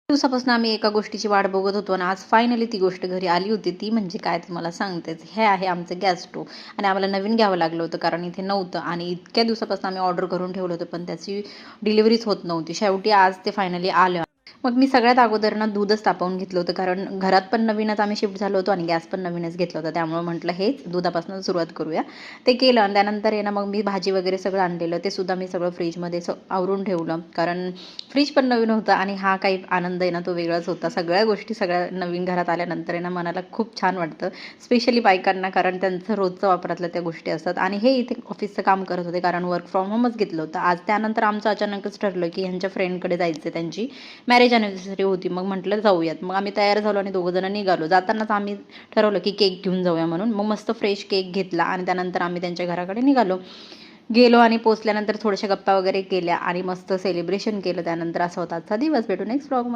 दिवसापासून आम्ही एका गोष्टीची वाट बघत होतो आणि आज फायनली ती गोष्ट घरी आली होती. ती म्हणजे काय तुम्हाला सांगतेच. हे आहे आमचं गॅस स्टोव्ह आणि आम्हाला नवीन घ्यावं लागलं होतं कारण इथे नव्हतं आणि इतक्या दिवसापासून आम्ही ऑर्डर करून ठेवलं होतं, पण त्याची डिलिव्हरीच होत नव्हती. शेवटी आज ते फायनली आलं. मग मी सगळ्यात अगोदर ना दूधच तापवून घेतलं होतं, कारण घरात पण नवीनच आम्ही शिफ्ट झालो होतो आणि गॅस पण नवीनच घेतला होता. त्यामुळे म्हटलं हेच दुधापासून सुरुवात करूया. ते केलं आणि त्यानंतर आहे ना मग मी भाजी वगैरे सगळं आणलेलं ते सुद्धा मी सगळं फ्रीजमध्ये आवरून ठेवलं. कारण फ्रीज पण नवीन होतं आणि हा काही आनंद आहे ना तो वेगळाच होता. सगळ्या गोष्टी सगळ्या नवीन घरात आल्यानंतर आहे ना मनाला खूप छान वाटतं. स्पेशली बायकांना, कारण त्यांचं रोजचं वापरातल्या त्या गोष्टी असतात. आणि हे इथे ऑफिसचं काम करत होते कारण वर्क फ्रॉम होमच घेतलं होतं. आज त्यानंतर आमचं अचानकच ठरलं की ह्यांच्या फ्रेंडकडे जायचं, त्यांची मॅरेज अॅनिव्हर्सरी होती. मग म्हटलं जाऊयात. मग आम्ही तयार झालो आणि दोघंजणं निघालो. जातानाच आम्ही ठरवलं की केक घेऊन जाऊया म्हणून. मग मस्त फ्रेश केक घेतला आणि त्यानंतर आम्ही त्यांच्या घराकडे गेलो आणि पोचल्यानंतर थोड्याशा गप्पा वगैरे केल्या आणि मस्त सेलिब्रेशन केलं. त्यानंतर असा होता आजचा दिवस. भेटू नेक्स्ट व्लॉग.